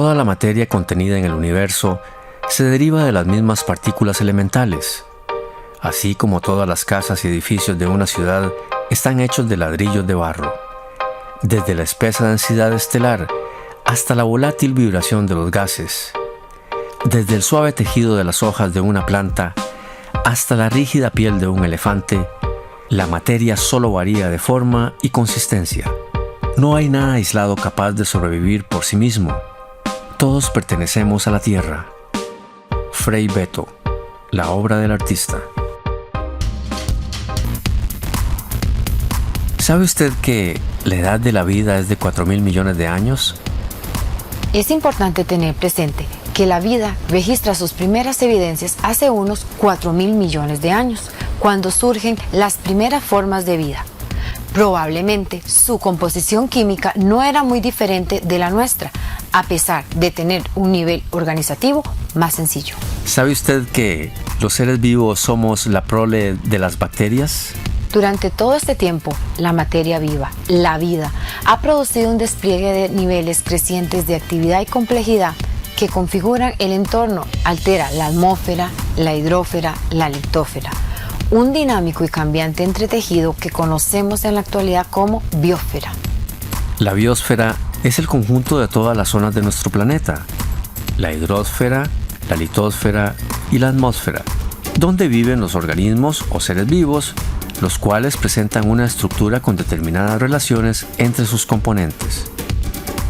Toda la materia contenida en el universo se deriva de las mismas partículas elementales, así como todas las casas y edificios de una ciudad están hechos de ladrillos de barro. Desde la espesa densidad estelar hasta la volátil vibración de los gases, desde el suave tejido de las hojas de una planta hasta la rígida piel de un elefante, la materia solo varía de forma y consistencia. No hay nada aislado capaz de sobrevivir por sí mismo. Todos pertenecemos a la Tierra. Frei Betto, la obra del artista. ¿Sabe usted que la edad de la vida es de 4.000 millones de años? Es importante tener presente que la vida registra sus primeras evidencias hace unos 4.000 millones de años, cuando surgen las primeras formas de vida. Probablemente su composición química no era muy diferente de la nuestra, a pesar de tener un nivel organizativo más sencillo. ¿Sabe usted que los seres vivos somos la prole de las bacterias? Durante todo este tiempo, la materia viva, la vida, ha producido un despliegue de niveles crecientes de actividad y complejidad que configuran el entorno, altera la atmósfera, la hidrósfera, la litósfera. Un dinámico y cambiante entretejido que conocemos en la actualidad como biosfera. La biosfera es el conjunto de todas las zonas de nuestro planeta, la hidrosfera, la litósfera y la atmósfera, donde viven los organismos o seres vivos, los cuales presentan una estructura con determinadas relaciones entre sus componentes.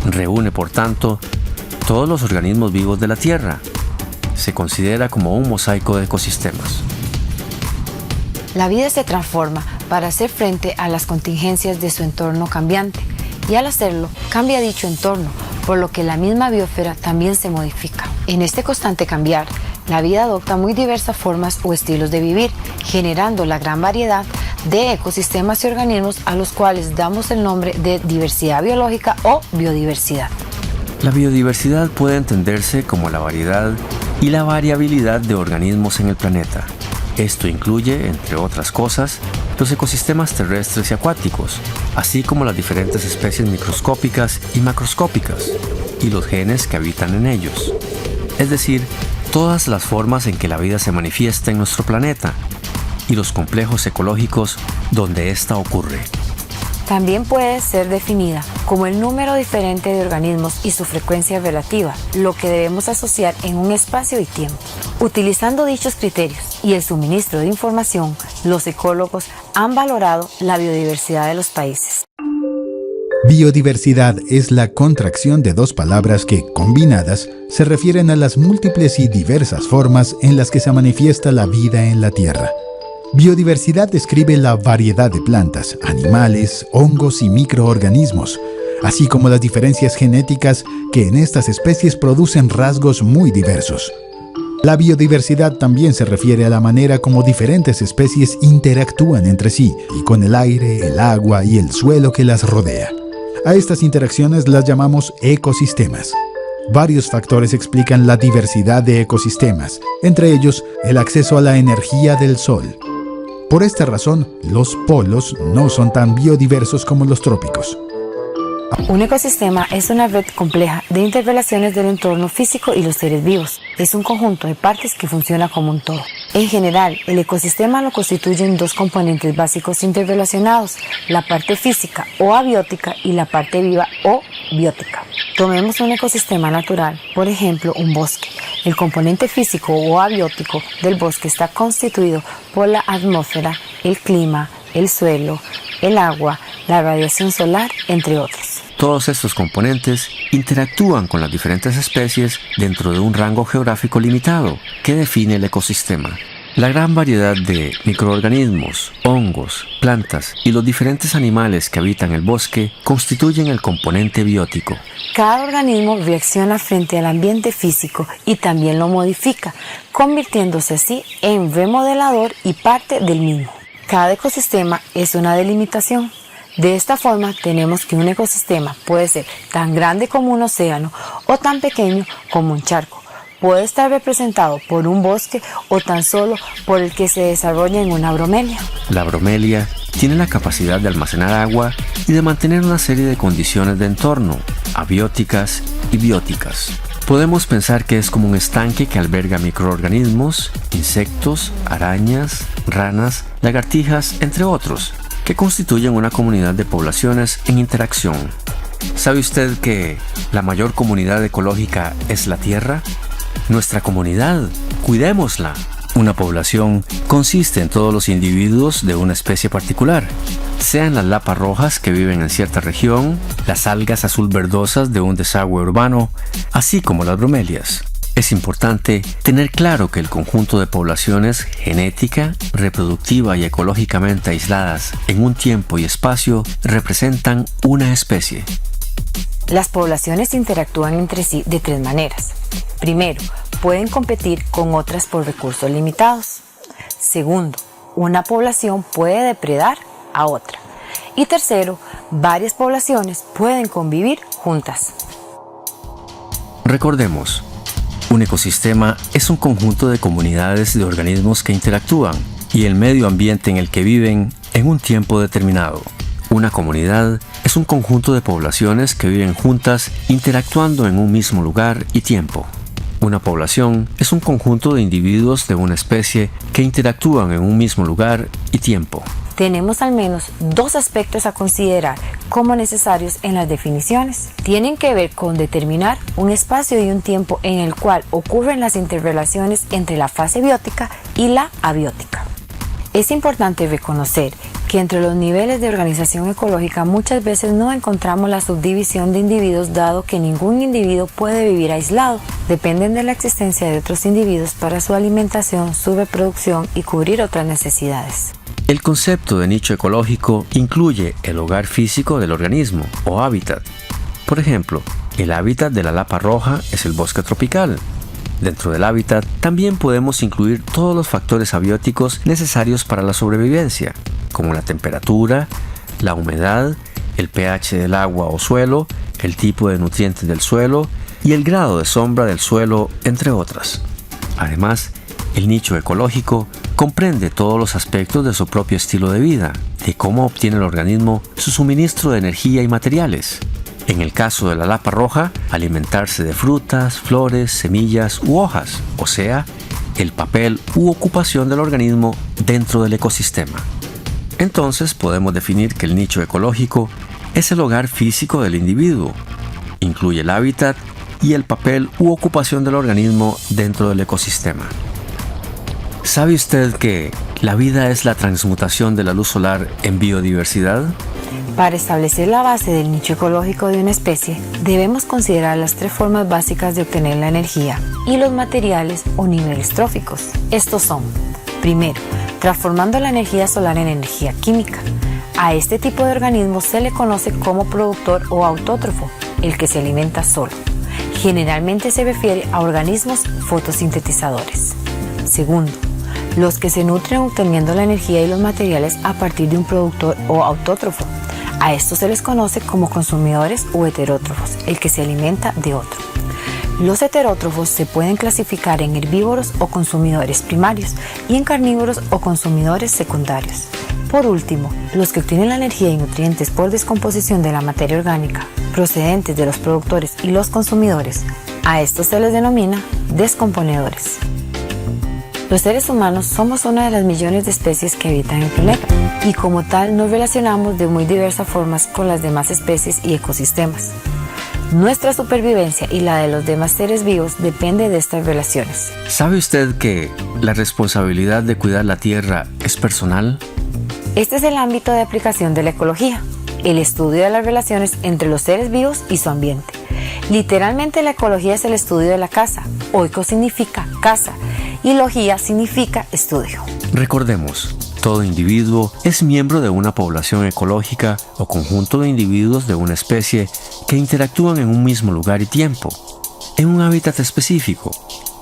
Reúne, por tanto, todos los organismos vivos de la Tierra. Se considera como un mosaico de ecosistemas. La vida se transforma para hacer frente a las contingencias de su entorno cambiante, y al hacerlo cambia dicho entorno, por lo que la misma biosfera también se modifica. En este constante cambiar, la vida adopta muy diversas formas o estilos de vivir, generando la gran variedad de ecosistemas y organismos a los cuales damos el nombre de diversidad biológica o biodiversidad. La biodiversidad puede entenderse como la variedad y la variabilidad de organismos en el planeta. Esto incluye, entre otras cosas, los ecosistemas terrestres y acuáticos, así como las diferentes especies microscópicas y macroscópicas, y los genes que habitan en ellos. Es decir, todas las formas en que la vida se manifiesta en nuestro planeta, y los complejos ecológicos donde ésta ocurre. También puede ser definida como el número diferente de organismos y su frecuencia relativa, lo que debemos asociar en un espacio y tiempo. Utilizando dichos criterios y el suministro de información, los ecólogos han valorado la biodiversidad de los países. Biodiversidad es la contracción de dos palabras que, combinadas, se refieren a las múltiples y diversas formas en las que se manifiesta la vida en la Tierra. Biodiversidad describe la variedad de plantas, animales, hongos y microorganismos, así como las diferencias genéticas que en estas especies producen rasgos muy diversos. La biodiversidad también se refiere a la manera como diferentes especies interactúan entre sí y con el aire, el agua y el suelo que las rodea. A estas interacciones las llamamos ecosistemas. Varios factores explican la diversidad de ecosistemas, entre ellos el acceso a la energía del sol. Por esta razón, los polos no son tan biodiversos como los trópicos. Un ecosistema es una red compleja de interrelaciones del entorno físico y los seres vivos. Es un conjunto de partes que funciona como un todo. En general, el ecosistema lo constituyen dos componentes básicos interrelacionados, la parte física o abiótica y la parte viva o biótica. Tomemos un ecosistema natural, por ejemplo, un bosque. El componente físico o abiótico del bosque está constituido por la atmósfera, el clima, el suelo, el agua, la radiación solar, entre otros. Todos estos componentes interactúan con las diferentes especies dentro de un rango geográfico limitado que define el ecosistema. La gran variedad de microorganismos, hongos, plantas y los diferentes animales que habitan el bosque constituyen el componente biótico. Cada organismo reacciona frente al ambiente físico y también lo modifica, convirtiéndose así en remodelador y parte del mismo. Cada ecosistema es una delimitación. De esta forma tenemos que un ecosistema puede ser tan grande como un océano o tan pequeño como un charco. Puede estar representado por un bosque o tan solo por el que se desarrolla en una bromelia. La bromelia tiene la capacidad de almacenar agua y de mantener una serie de condiciones de entorno, abióticas y bióticas. Podemos pensar que es como un estanque que alberga microorganismos, insectos, arañas, ranas, lagartijas, entre otros, que constituyen una comunidad de poblaciones en interacción. ¿Sabe usted que la mayor comunidad ecológica es la Tierra? Nuestra comunidad, cuidémosla. Una población consiste en todos los individuos de una especie particular, sean las lapas rojas que viven en cierta región, las algas azul verdosas de un desagüe urbano, así como las bromelias. Es importante tener claro que el conjunto de poblaciones genética, reproductiva y ecológicamente aisladas en un tiempo y espacio representan una especie. Las poblaciones interactúan entre sí de tres maneras. Primero, pueden competir con otras por recursos limitados. Segundo, una población puede depredar a otra. Y tercero, varias poblaciones pueden convivir juntas. Recordemos, un ecosistema es un conjunto de comunidades de organismos que interactúan y el medio ambiente en el que viven en un tiempo determinado. Una comunidad es un conjunto de poblaciones que viven juntas interactuando en un mismo lugar y tiempo. Una población es un conjunto de individuos de una especie que interactúan en un mismo lugar y tiempo. Tenemos al menos dos aspectos a considerar como necesarios en las definiciones. Tienen que ver con determinar un espacio y un tiempo en el cual ocurren las interrelaciones entre la fase biótica y la abiótica. Es importante reconocer que entre los niveles de organización ecológica muchas veces no encontramos la subdivisión de individuos, dado que ningún individuo puede vivir aislado. Dependen de la existencia de otros individuos para su alimentación, su reproducción y cubrir otras necesidades. El concepto de nicho ecológico incluye el hogar físico del organismo o hábitat. Por ejemplo, el hábitat de la lapa roja es el bosque tropical. Dentro del hábitat también podemos incluir todos los factores abióticos necesarios para la sobrevivencia, como la temperatura, la humedad, el pH del agua o suelo, el tipo de nutrientes del suelo y el grado de sombra del suelo, entre otras. Además, el nicho ecológico comprende todos los aspectos de su propio estilo de vida, de cómo obtiene el organismo su suministro de energía y materiales. En el caso de la lapa roja, alimentarse de frutas, flores, semillas u hojas, o sea, el papel u ocupación del organismo dentro del ecosistema. Entonces podemos definir que el nicho ecológico es el hogar físico del individuo. Incluye el hábitat y el papel u ocupación del organismo dentro del ecosistema. ¿Sabe usted que la vida es la transmutación de la luz solar en biodiversidad? Para establecer la base del nicho ecológico de una especie, debemos considerar las tres formas básicas de obtener la energía y los materiales o niveles tróficos. Estos son, primero, transformando la energía solar en energía química. A este tipo de organismo se le conoce como productor o autótrofo, el que se alimenta solo. Generalmente se refiere a organismos fotosintetizadores. Segundo, los que se nutren obteniendo la energía y los materiales a partir de un productor o autótrofo. A estos se les conoce como consumidores o heterótrofos, el que se alimenta de otro. Los heterótrofos se pueden clasificar en herbívoros o consumidores primarios y en carnívoros o consumidores secundarios. Por último, los que obtienen la energía y nutrientes por descomposición de la materia orgánica procedentes de los productores y los consumidores. A estos se les denomina descomponedores. Los seres humanos somos una de las millones de especies que habitan el planeta y como tal nos relacionamos de muy diversas formas con las demás especies y ecosistemas. Nuestra supervivencia y la de los demás seres vivos depende de estas relaciones. ¿Sabe usted que la responsabilidad de cuidar la Tierra es personal? Este es el ámbito de aplicación de la ecología, el estudio de las relaciones entre los seres vivos y su ambiente. Literalmente la ecología es el estudio de la casa. Oiko significa casa y logía significa estudio. Recordemos, todo individuo es miembro de una población ecológica o conjunto de individuos de una especie que interactúan en un mismo lugar y tiempo, en un hábitat específico.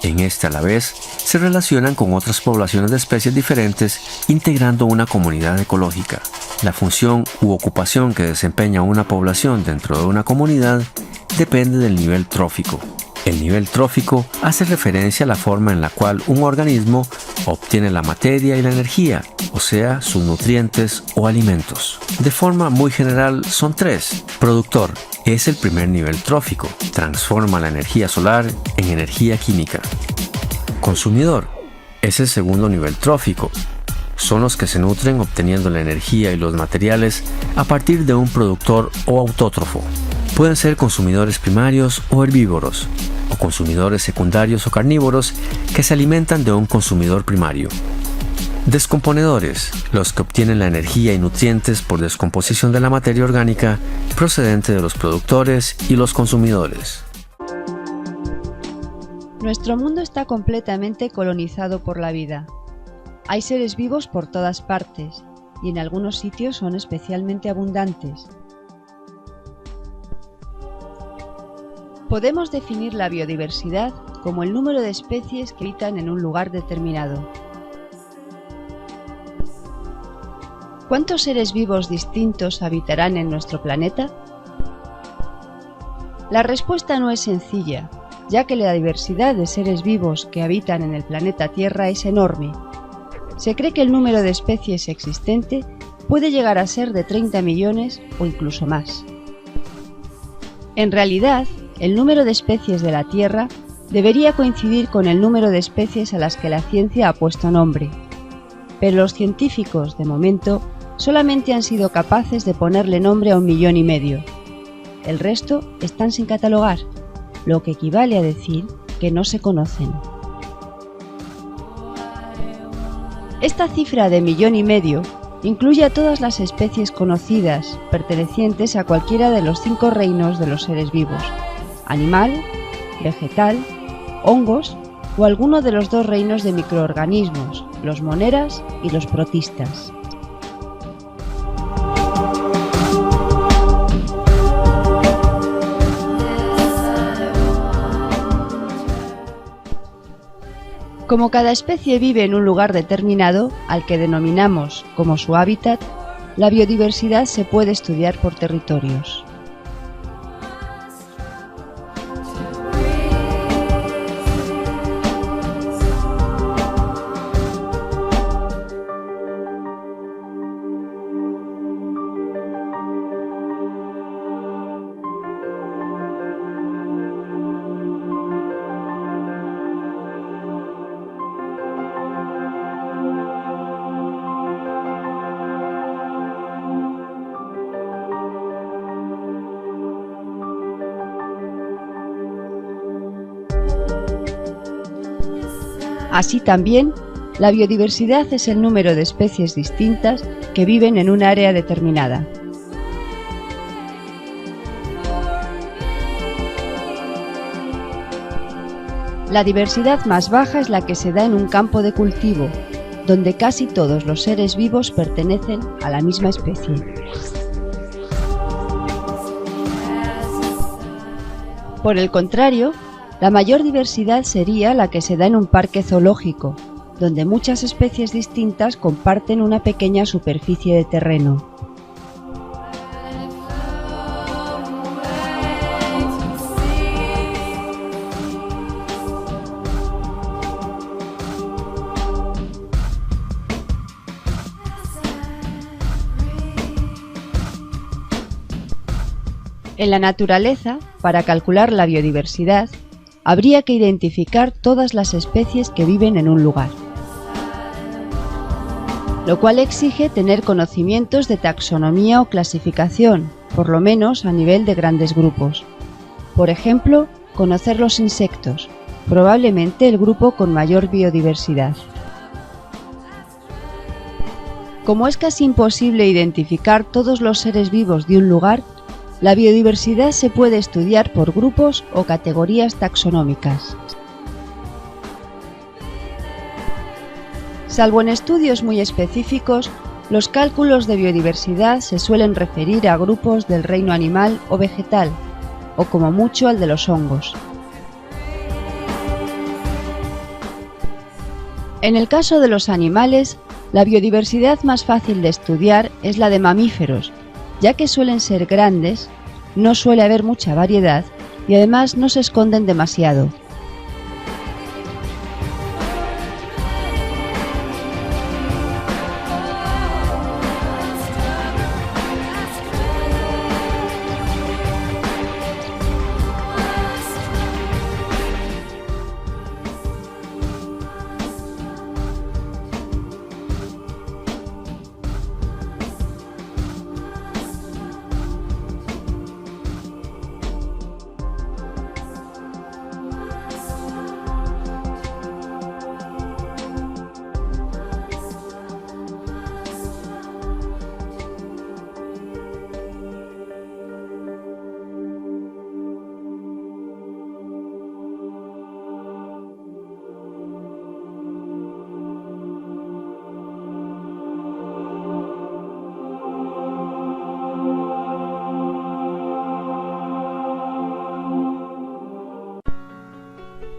En este a la vez se relacionan con otras poblaciones de especies diferentes integrando una comunidad ecológica. La función u ocupación que desempeña una población dentro de una comunidad depende del nivel trófico. El nivel trófico hace referencia a la forma en la cual un organismo obtiene la materia y la energía, o sea, sus nutrientes o alimentos. De forma muy general son tres. Productor es el primer nivel trófico, transforma la energía solar en energía química. Consumidor es el segundo nivel trófico. Son los que se nutren obteniendo la energía y los materiales a partir de un productor o autótrofo. Pueden ser consumidores primarios o herbívoros, o consumidores secundarios o carnívoros que se alimentan de un consumidor primario. Descomponedores, los que obtienen la energía y nutrientes por descomposición de la materia orgánica procedente de los productores y los consumidores. Nuestro mundo está completamente colonizado por la vida. Hay seres vivos por todas partes, y en algunos sitios son especialmente abundantes. Podemos definir la biodiversidad como el número de especies que habitan en un lugar determinado. ¿Cuántos seres vivos distintos habitarán en nuestro planeta? La respuesta no es sencilla, ya que la diversidad de seres vivos que habitan en el planeta Tierra es enorme. Se cree que el número de especies existente puede llegar a ser de 30 millones o incluso más. En realidad, el número de especies de la Tierra debería coincidir con el número de especies a las que la ciencia ha puesto nombre. Pero los científicos, de momento, solamente han sido capaces de ponerle nombre a 1,5 millones. El resto están sin catalogar, lo que equivale a decir que no se conocen. Esta cifra de 1,5 millones incluye a todas las especies conocidas pertenecientes a cualquiera de los 5 reinos de los seres vivos: animal, vegetal, hongos o alguno de los 2 reinos de microorganismos, los moneras y los protistas. Como cada especie vive en un lugar determinado, al que denominamos como su hábitat, la biodiversidad se puede estudiar por territorios. Así también, la biodiversidad es el número de especies distintas que viven en un área determinada. La diversidad más baja es la que se da en un campo de cultivo, donde casi todos los seres vivos pertenecen a la misma especie. Por el contrario, la mayor diversidad sería la que se da en un parque zoológico, donde muchas especies distintas comparten una pequeña superficie de terreno. En la naturaleza, para calcular la biodiversidad, habría que identificar todas las especies que viven en un lugar, lo cual exige tener conocimientos de taxonomía o clasificación, por lo menos a nivel de grandes grupos. Por ejemplo, conocer los insectos, probablemente el grupo con mayor biodiversidad. Como es casi imposible identificar todos los seres vivos de un lugar, la biodiversidad se puede estudiar por grupos o categorías taxonómicas. Salvo en estudios muy específicos, los cálculos de biodiversidad se suelen referir a grupos del reino animal o vegetal, o como mucho al de los hongos. En el caso de los animales, la biodiversidad más fácil de estudiar es la de mamíferos, ya que suelen ser grandes, no suele haber mucha variedad y además no se esconden demasiado.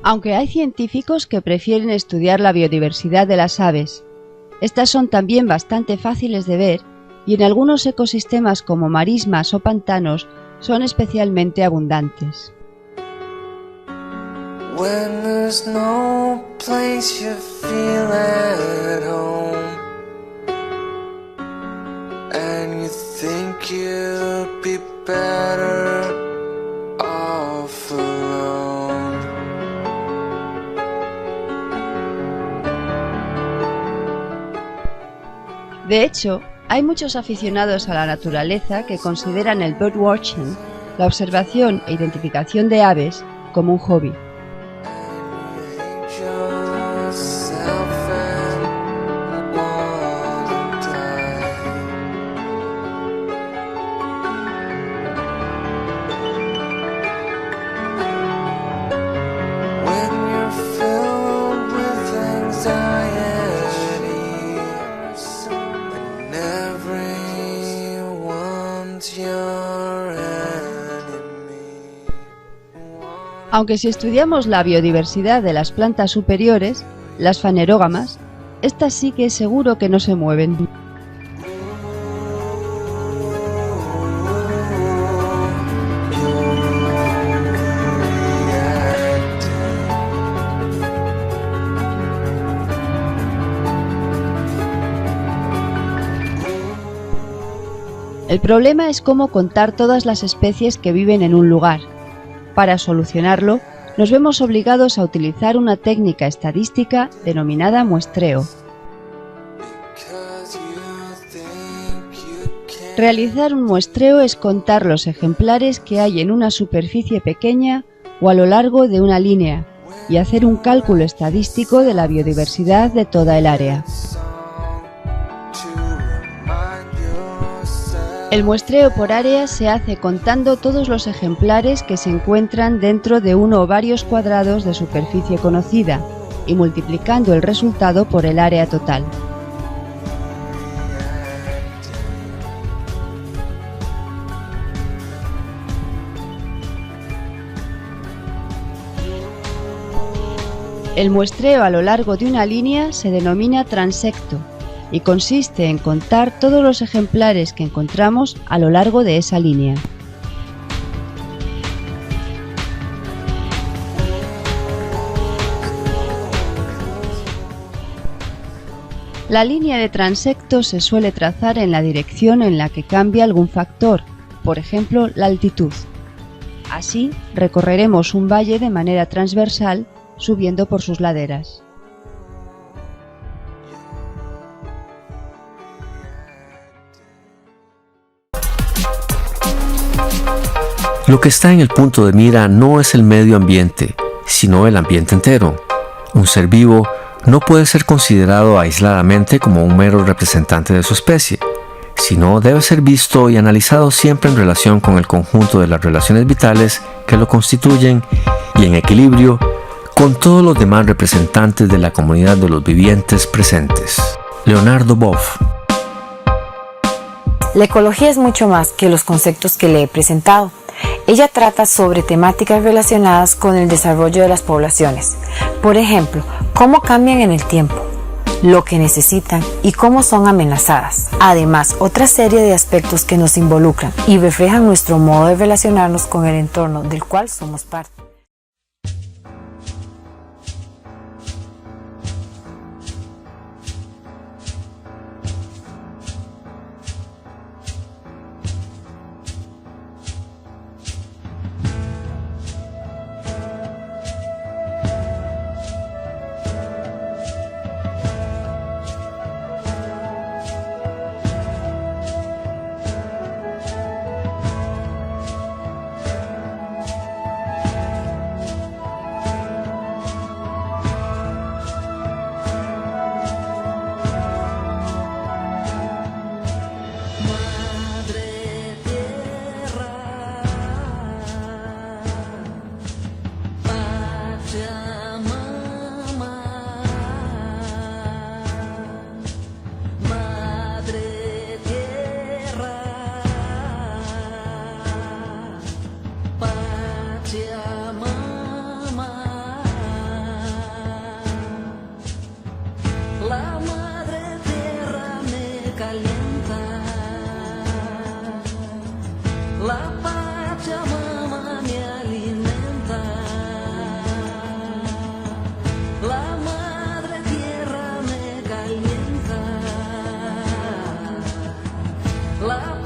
Aunque hay científicos que prefieren estudiar la biodiversidad de las aves, estas son también bastante fáciles de ver y en algunos ecosistemas como marismas o pantanos son especialmente abundantes. When there's no place you feel at home, and you think you'd be better off alone. De hecho, hay muchos aficionados a la naturaleza que consideran el birdwatching, la observación e identificación de aves, como un hobby. Aunque si estudiamos la biodiversidad de las plantas superiores, las fanerógamas, estas sí que es seguro que no se mueven. El problema es cómo contar todas las especies que viven en un lugar. Para solucionarlo, nos vemos obligados a utilizar una técnica estadística denominada muestreo. Realizar un muestreo es contar los ejemplares que hay en una superficie pequeña o a lo largo de una línea y hacer un cálculo estadístico de la biodiversidad de toda el área. El muestreo por área se hace contando todos los ejemplares que se encuentran dentro de uno o varios cuadrados de superficie conocida y multiplicando el resultado por el área total. El muestreo a lo largo de una línea se denomina transecto y consiste en contar todos los ejemplares que encontramos a lo largo de esa línea. La línea de transecto se suele trazar en la dirección en la que cambia algún factor, por ejemplo, la altitud. Así, recorreremos un valle de manera transversal, subiendo por sus laderas. Lo que está en el punto de mira no es el medio ambiente, sino el ambiente entero. Un ser vivo no puede ser considerado aisladamente como un mero representante de su especie, sino debe ser visto y analizado siempre en relación con el conjunto de las relaciones vitales que lo constituyen y en equilibrio con todos los demás representantes de la comunidad de los vivientes presentes. Leonardo Boff. La ecología es mucho más que los conceptos que le he presentado. Ella trata sobre temáticas relacionadas con el desarrollo de las poblaciones. Por ejemplo, cómo cambian en el tiempo, lo que necesitan y cómo son amenazadas. Además, otra serie de aspectos que nos involucran y reflejan nuestro modo de relacionarnos con el entorno del cual somos parte. La madre tierra me calienta, la Pachamama me alimenta, la madre tierra me calienta, la